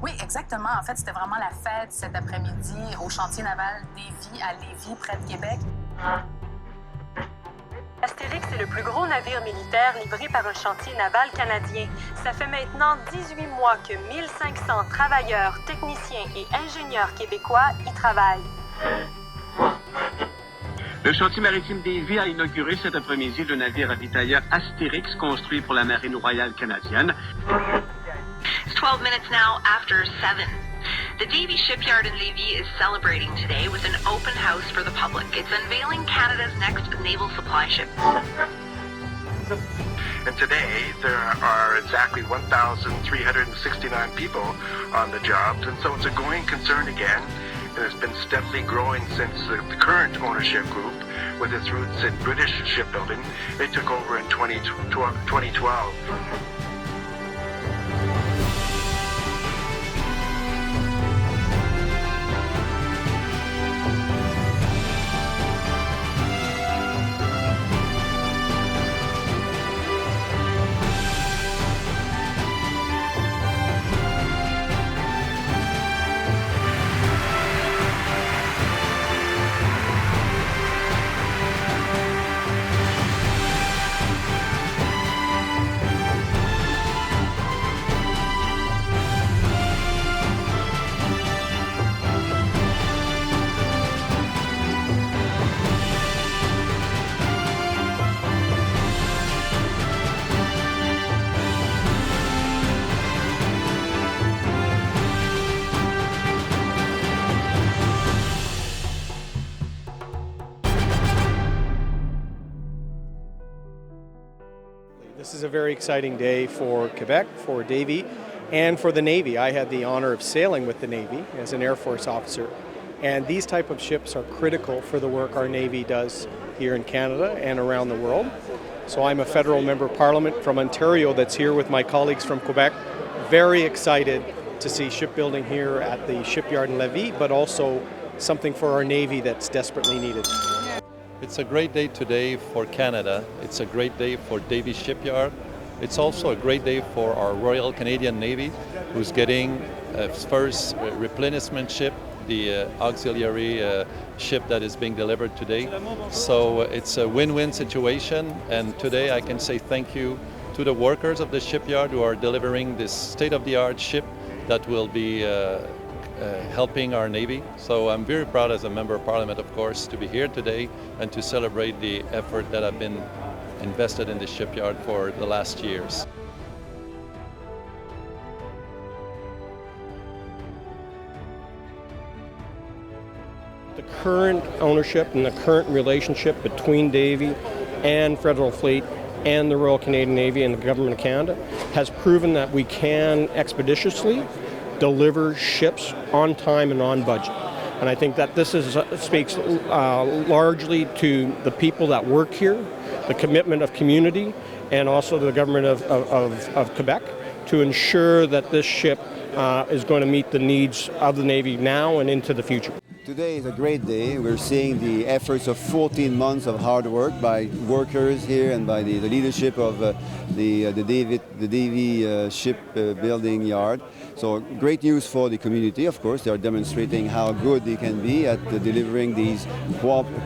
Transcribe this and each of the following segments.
Oui, exactement. En fait, c'était vraiment la fête cet après-midi au chantier naval d'Évis, à Lévis, près de Québec. Astérix est le plus gros navire militaire livré par un chantier naval canadien. Ça fait maintenant 18 mois que 1500 travailleurs, techniciens et ingénieurs québécois y travaillent. Le chantier maritime d'Évis a inauguré cet après-midi le navire ravitailleur Astérix construit pour la Marine royale canadienne. It's 12 minutes now after 7. The Davie Shipyard in Lévis is celebrating today with an open house for the public. It's unveiling Canada's next naval supply ship. And today, there are exactly 1,369 people on the jobs, and so it's a going concern again, and it's been steadily growing since the current ownership group, with its roots in British shipbuilding, they took over in 2012. This is a very exciting day for Quebec, for Davie, and for the Navy. I had the honor of sailing with the Navy as an Air Force officer, and these type of ships are critical for the work our Navy does here in Canada and around the world. So I'm a federal member of Parliament from Ontario that's here with my colleagues from Quebec. Very excited to see shipbuilding here at the Shipyard in Lévis, but also something for our Navy that's desperately needed. It's a great day today for Canada. It's a great day for Davie Shipyard. It's also a great day for our Royal Canadian Navy, who's getting its first replenishment ship, the auxiliary ship that is being delivered today. So it's a win-win situation, and today I can say thank you to the workers of the shipyard who are delivering this state-of-the-art ship that will be helping our Navy. So I'm very proud as a Member of Parliament, of course, to be here today and to celebrate the effort that have been invested in the shipyard for the last years. The current ownership and the current relationship between Davie and Federal Fleet and the Royal Canadian Navy and the Government of Canada has proven that we can expeditiously deliver ships on time and on budget. And I think that this speaks largely to the people that work here, the commitment of community, and also the government of Quebec to ensure that this ship is going to meet the needs of the Navy now and into the future. Today is a great day. We're seeing the efforts of 14 months of hard work by workers here and by the leadership of the Davie shipbuilding yard. So great news for the community, of course. They are demonstrating how good they can be at delivering these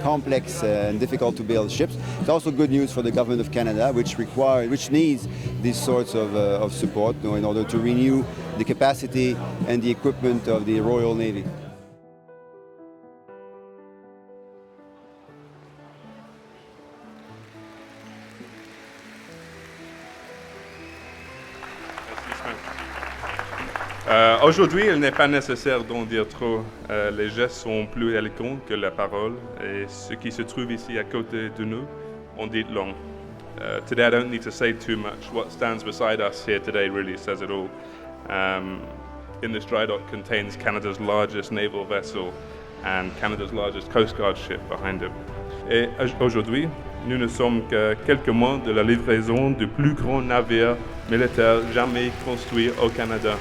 complex and difficult to build ships. It's also good news for the Government of Canada, which needs these sorts of support, in order to renew the capacity and the equipment of the Royal Navy. Aujourd'hui, il n'est pas nécessaire d'en dire trop. Les gestes sont plus éloquents que la parole, et ceux qui se trouvent ici à côté de nous en dit long. Today I don't need to say too much. What stands beside us here today really says it all. In this dry dock contains Canada's largest naval vessel and Canada's largest Coast Guard ship behind it. Et aujourd'hui, nous ne sommes qu'à quelques mois de la livraison du plus grand navire militaire jamais construit au Canada.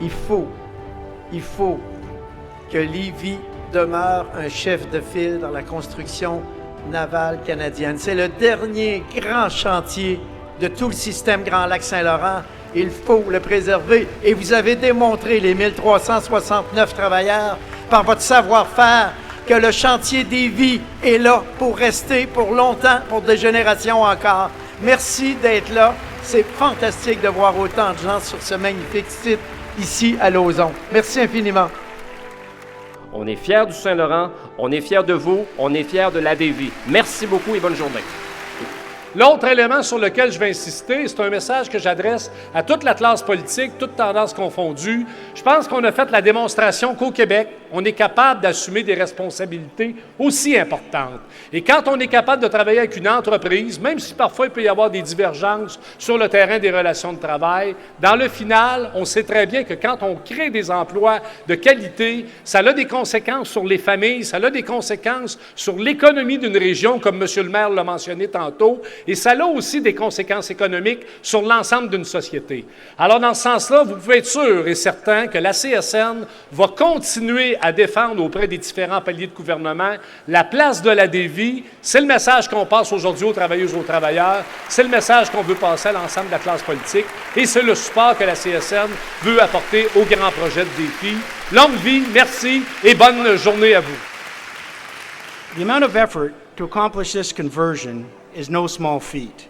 Il faut que Lévis demeure un chef de file dans la construction navale canadienne. C'est le dernier grand chantier de tout le système Grand Lac-Saint-Laurent. Il faut le préserver et vous avez démontré, les 1369 travailleurs, par votre savoir-faire, que le chantier des vies est là pour rester pour longtemps, pour des générations encore. Merci d'être là. C'est fantastique de voir autant de gens sur ce magnifique site ici à Lauson. Merci infiniment. On est fiers du Saint-Laurent, on est fiers de vous, on est fiers de la Davie. Merci beaucoup et bonne journée. L'autre élément sur lequel je vais insister, c'est un message que j'adresse à toute la classe politique, toutes tendances confondues. Je pense qu'on a fait la démonstration qu'au Québec, on est capable d'assumer des responsabilités aussi importantes. Et quand on est capable de travailler avec une entreprise, même si parfois il peut y avoir des divergences sur le terrain des relations de travail, dans le final, on sait très bien que quand on crée des emplois de qualité, ça a des conséquences sur les familles, ça a des conséquences sur l'économie d'une région, comme M. le maire l'a mentionné tantôt, et ça a aussi des conséquences économiques sur l'ensemble d'une société. Alors, dans ce sens-là, vous pouvez être sûr et certain que la CSN va continuer à défendre auprès des différents paliers de gouvernement la place de la Davie. C'est le message qu'on passe aujourd'hui aux travailleuses et aux travailleurs. C'est le message qu'on veut passer à l'ensemble de la classe politique. Et c'est le support que la CSN veut apporter au grand projet de défi. Longue vie, merci et bonne journée à vous. The amount of effort to accomplish this conversion is no small feat.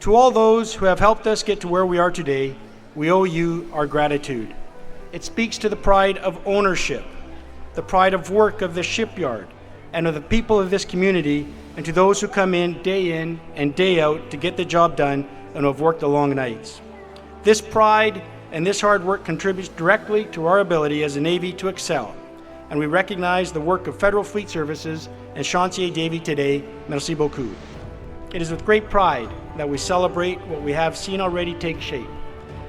To all those who have helped us get to where we are today, we owe you our gratitude. It speaks to the pride of ownership, the pride of work of the shipyard, and of the people of this community, and to those who come in and day out to get the job done and who have worked the long nights. This pride and this hard work contributes directly to our ability as a Navy to excel, and we recognize the work of Federal Fleet Services and Chantier Davie today. Merci beaucoup. It is with great pride that we celebrate what we have seen already take shape,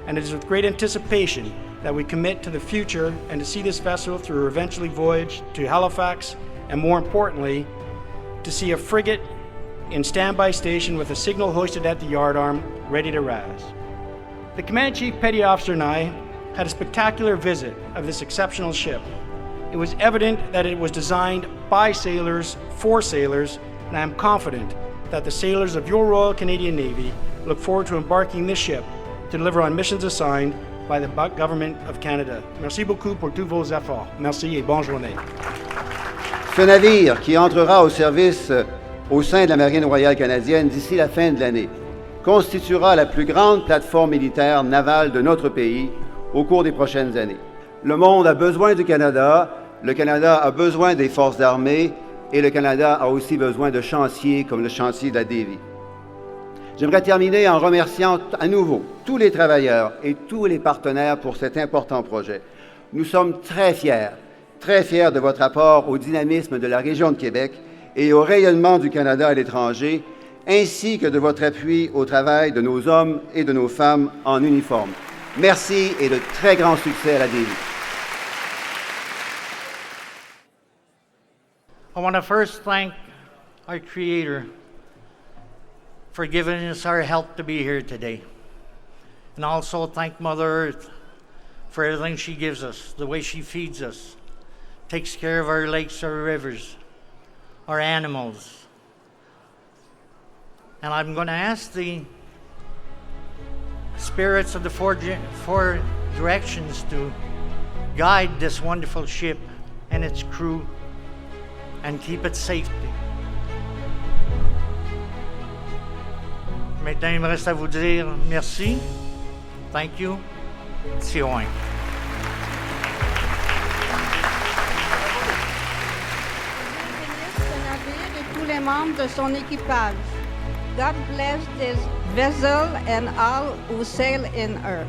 and it is with great anticipation that we commit to the future and to see this vessel through her eventually voyage to Halifax, and more importantly, to see a frigate in standby station with a signal hoisted at the yard arm, ready to rise. The Command-Chief Petty Officer and I had a spectacular visit of this exceptional ship. It was evident that it was designed by sailors for sailors, and I am confident that the sailors of your Royal Canadian Navy look forward to embarking this ship to deliver on missions assigned by the Government of Canada. Merci beaucoup pour tous vos efforts. Merci et bonne journée. Ce navire, qui entrera au service au sein de la Marine royale canadienne d'ici la fin de l'année, constituera la plus grande plateforme militaire navale de notre pays au cours des prochaines années. Le monde a besoin du Canada, le Canada a besoin des forces armées et le Canada a aussi besoin de chantiers comme le chantier de la Davie. J'aimerais terminer en remerciant à nouveau tous les travailleurs et tous les partenaires pour cet important projet. Nous sommes très fiers de votre apport au dynamisme de la région de Québec et au rayonnement du Canada à l'étranger, ainsi que de votre appui au travail de nos hommes et de nos femmes en uniforme. Merci et de très grands succès à la Davie. I want to first thank our Creator for giving us our health to be here today. And also thank Mother Earth for everything she gives us, the way she feeds us, takes care of our lakes, our rivers, our animals. And I'm going to ask the spirits of the four directions to guide this wonderful ship and its crew and keep it safe. Maintenant, il me reste à vous dire merci, thank you, c'est loin. Ce navire et tous les membres de son équipage. God bless this vessel and all who sail in her.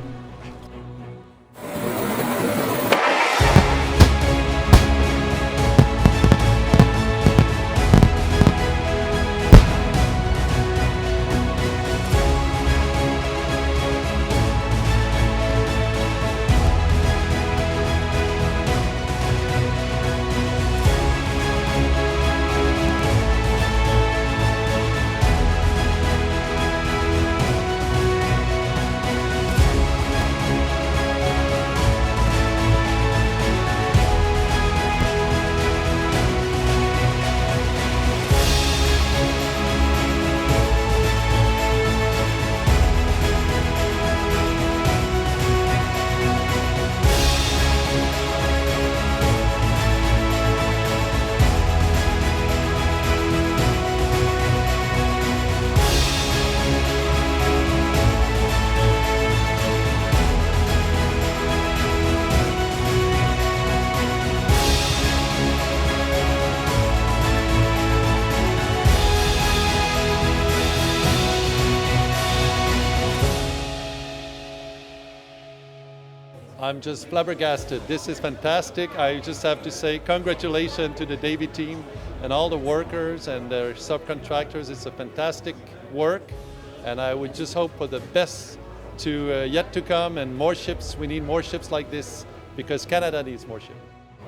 I'm just flabbergasted. This is fantastic. I just have to say congratulations to the Davy team and all the workers and their subcontractors. It's a fantastic work, and I would just hope for the best to yet to come and more ships. We need more ships like this because Canada needs more ships.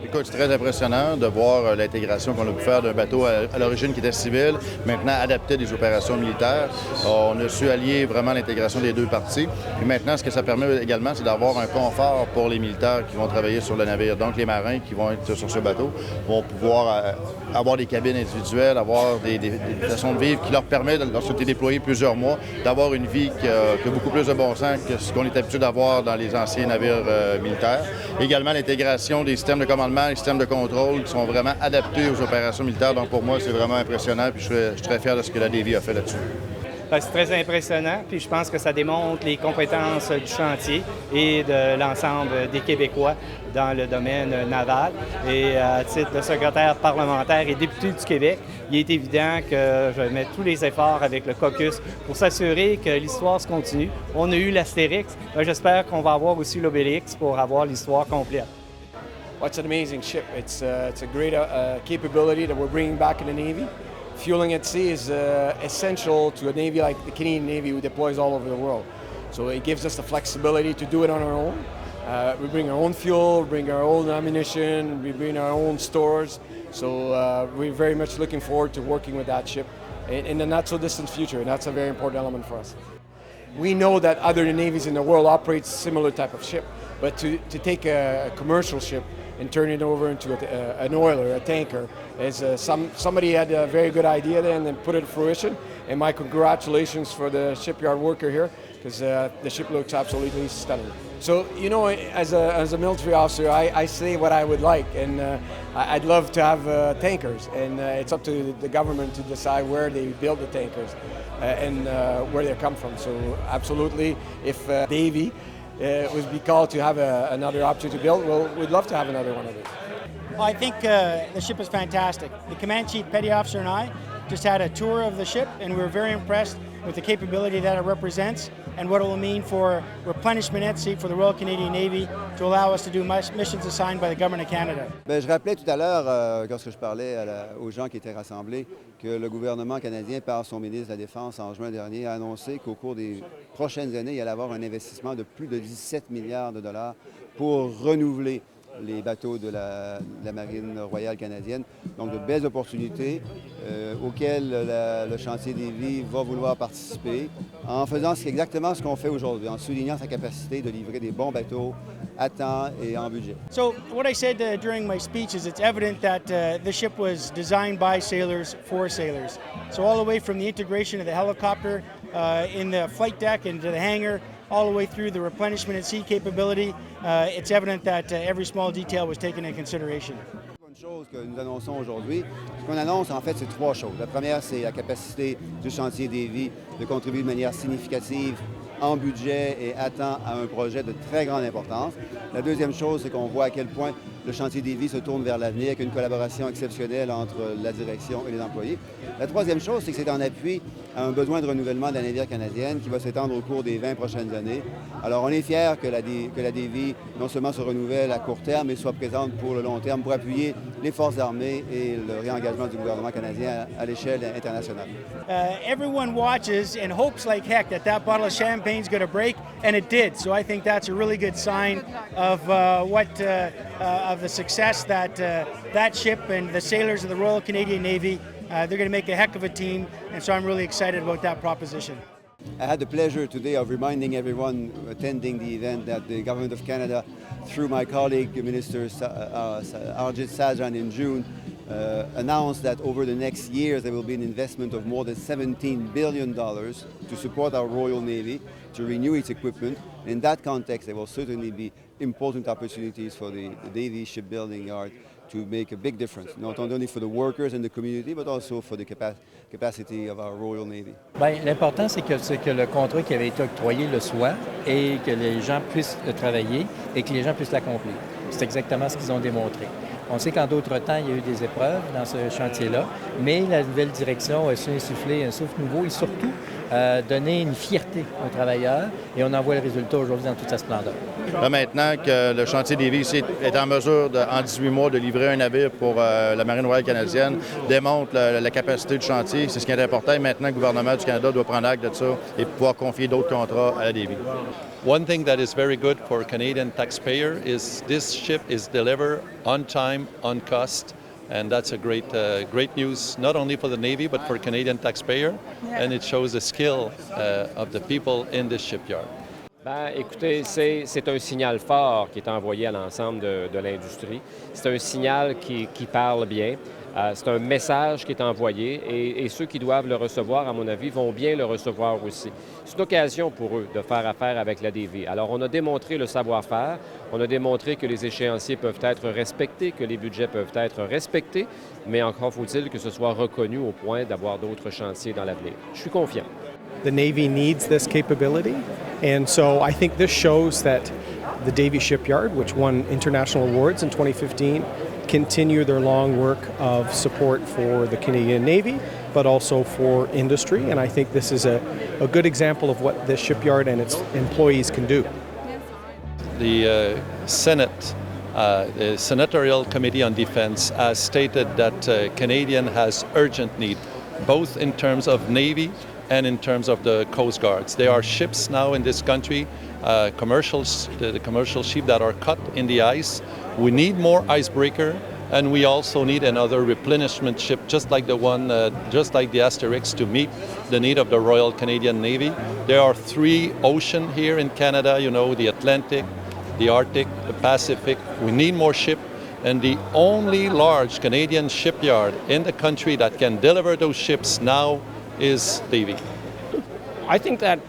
Écoute, c'est très impressionnant de voir l'intégration qu'on a pu faire d'un bateau à l'origine qui était civil, maintenant adapté à des opérations militaires. On a su allier vraiment l'intégration des deux parties. Puis maintenant, ce que ça permet également, c'est d'avoir un confort pour les militaires qui vont travailler sur le navire. Donc, les marins qui vont être sur ce bateau vont pouvoir avoir des cabines individuelles, avoir des façons de vivre qui leur permettent, lorsqu'ils ont été déployés plusieurs mois, d'avoir une vie qui a beaucoup plus de bon sens que ce qu'on est habitué d'avoir dans les anciens navires militaires. Également, l'intégration des systèmes de commandement, les systèmes de contrôle qui sont vraiment adaptés aux opérations militaires. Donc pour moi, c'est vraiment impressionnant. Puis je suis très fier de ce que la Davy a fait là-dessus. C'est très impressionnant. Puis je pense que ça démontre les compétences du chantier et de l'ensemble des Québécois dans le domaine naval. Et à titre de secrétaire parlementaire et député du Québec, il est évident que je vais mettre tous les efforts avec le caucus pour s'assurer que l'histoire se continue. On a eu l'Astérix. J'espère qu'on va avoir aussi l'Obélix pour avoir l'histoire complète. Well, it's an amazing ship. It's a great capability that we're bringing back in the Navy. Fueling at sea is essential to a Navy like the Canadian Navy, who deploys all over the world. So it gives us the flexibility to do it on our own. We bring our own fuel, we bring our own ammunition, we bring our own stores. So we're very much looking forward to working with that ship in the not-so-distant future, and that's a very important element for us. We know that other navies in the world operate similar type of ship, but to take a commercial ship and turn it over into an oiler, a tanker, is somebody had a very good idea then and put it to fruition. And my congratulations for the shipyard worker here, because the ship looks absolutely stunning. So, you know, as a military officer, I say what I would like, and I'd love to have tankers, and it's up to the government to decide where they build the tankers and where they come from. So, absolutely, if Davy would be called to have another option to build, well, we'd love to have another one of these. Well, I think the ship is fantastic. The Command Chief Petty Officer and I just had a tour of the ship, and we were very impressed with the capability that it represents and what it will mean for replenishment at sea for the Royal Canadian Navy to allow us to do missions assigned by the Government of Canada. Bien, je rappelais tout à l'heure, lorsque je parlais aux gens qui étaient rassemblés, que le gouvernement canadien, par son ministre de la Défense en juin dernier, a annoncé qu'au cours des prochaines années, il allait avoir un investissement de plus de 17 milliards de dollars pour renouveler les bateaux de la Marine royale canadienne. Donc, de belles opportunités auxquelles le chantier Davy va vouloir participer en faisant exactement ce qu'on fait aujourd'hui, en soulignant sa capacité de livrer des bons bateaux à temps et en budget. So, what I said during my speech is it's evident that the ship was designed by sailors for sailors. So, all the way from the integration of the helicopter in the flight deck into the hangar, all the way through the replenishment at sea capability, it's evident that every small detail was taken into consideration. Une chose que nous annonçons aujourd'hui, ce qu'on annonce en fait, c'est trois choses. La première, c'est la capacité du chantier Davy de contribuer de manière significative en budget et à temps à un projet de très grande importance. La deuxième chose, c'est qu'on voit à quel point le chantier Davy se tourne vers l'avenir avec une collaboration exceptionnelle entre la direction et les employés. La troisième chose, c'est que c'est en appui à un besoin de renouvellement de la navire canadienne qui va s'étendre au cours des 20 prochaines années. Alors, on est fiers que la Davy non seulement se renouvelle à court terme, mais soit présente pour le long terme pour appuyer les forces armées et le réengagement du gouvernement canadien à l'échelle internationale. Everyone watches and hopes like heck that bottle of champagne's going to break, and it did. So I think that's a really good sign of of the success that that ship and the sailors of the Royal Canadian Navy, they're going to make a heck of a team, and so I'm really excited about that proposition. I had the pleasure today of reminding everyone attending the event that the Government of Canada, through my colleague, Minister Arjit Sajjan in June, announced that over the next years there will be an investment of more than $17 billion to support our Royal Navy, to renew its equipment. In that context, there will certainly be important opportunities for the Davy Shipbuilding Yard to make a big difference, not only for the workers and the community, but also for the capacity of our Royal Navy. Bien, l'important, c'est que le contrat qui avait été octroyé le soit et que les gens puissent le travailler et que les gens puissent l'accomplir. C'est exactement ce qu'ils ont démontré. On sait qu'en d'autres temps, il y a eu des épreuves dans ce chantier-là, mais la nouvelle direction a su insuffler un souffle nouveau et surtout donner une fierté aux travailleurs et on en voit le résultat aujourd'hui dans toute sa splendeur. Là, maintenant que le chantier Davie ici est en mesure, en 18 mois, de livrer un navire pour la Marine royale canadienne, démontre la capacité du chantier. C'est ce qui est important. Et maintenant, le gouvernement du Canada doit prendre acte de ça et pouvoir confier d'autres contrats à la Davie. One thing that is very good for Canadian taxpayer is this ship is delivered on time, on cost, and that's a great news not only for the Navy but for Canadian taxpayer, and it shows the skill of the people in this shipyard. Ben, écoutez, c'est un signal fort qui est envoyé à l'ensemble de l'industrie. C'est un signal qui parle bien. C'est un message qui est envoyé et ceux qui doivent le recevoir, à mon avis, vont bien le recevoir aussi. C'est une occasion pour eux de faire affaire avec la Davie. Alors, on a démontré le savoir-faire, on a démontré que les échéanciers peuvent être respectés, que les budgets peuvent être respectés, mais encore faut-il que ce soit reconnu au point d'avoir d'autres chantiers dans l'avenir. Je suis confiant. The Navy needs this capability, and so I think this shows that the Davie Shipyard, which won international awards in 2015, continue their long work of support for the Canadian Navy, but also for industry, and I think this is a good example of what this shipyard and its employees can do. The Senate, the Senatorial Committee on Defense has stated that Canadian has urgent need, both in terms of Navy and in terms of the Coast Guards. There are ships now in this country, the commercial ships that are cut in the ice. We need more icebreaker, and we also need another replenishment ship, just like the Asterix, to meet the need of the Royal Canadian Navy. There are 3 oceans here in Canada, you know, the Atlantic, the Arctic, the Pacific. We need more ships, and the only large Canadian shipyard in the country that can deliver those ships now is Davie. I think that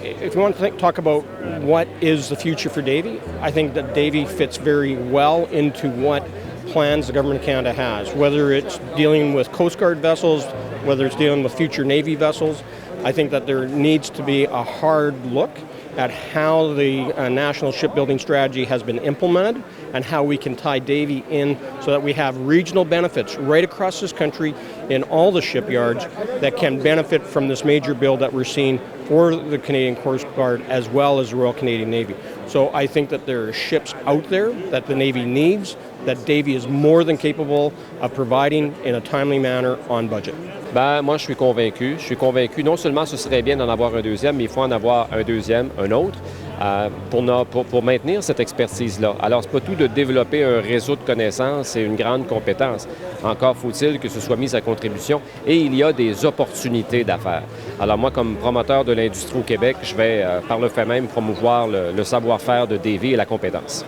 if you want to talk about what is the future for Davie, I think that Davie fits very well into what plans the Government of Canada has, whether it's dealing with Coast Guard vessels, whether it's dealing with future Navy vessels. I think that there needs to be a hard look at how the national shipbuilding strategy has been implemented and how we can tie Davie in so that we have regional benefits right across this country in all the shipyards that can benefit from this major build that we're seeing for the Canadian Coast Guard as well as the Royal Canadian Navy. So I think that there are ships out there that the Navy needs, that Davie is more than capable of providing in a timely manner on budget. Ben, moi, je suis convaincu. Je suis convaincu. Non seulement ce serait bien d'en avoir un deuxième, mais il faut en avoir un deuxième, un autre, pour maintenir cette expertise-là. Alors, c'est pas tout de développer un réseau de connaissances et une grande compétence. Encore faut-il que ce soit mis à contribution et il y a des opportunités d'affaires. Alors, moi, comme promoteur de l'industrie au Québec, je vais, par le fait même, promouvoir le savoir-faire de Davie et la compétence.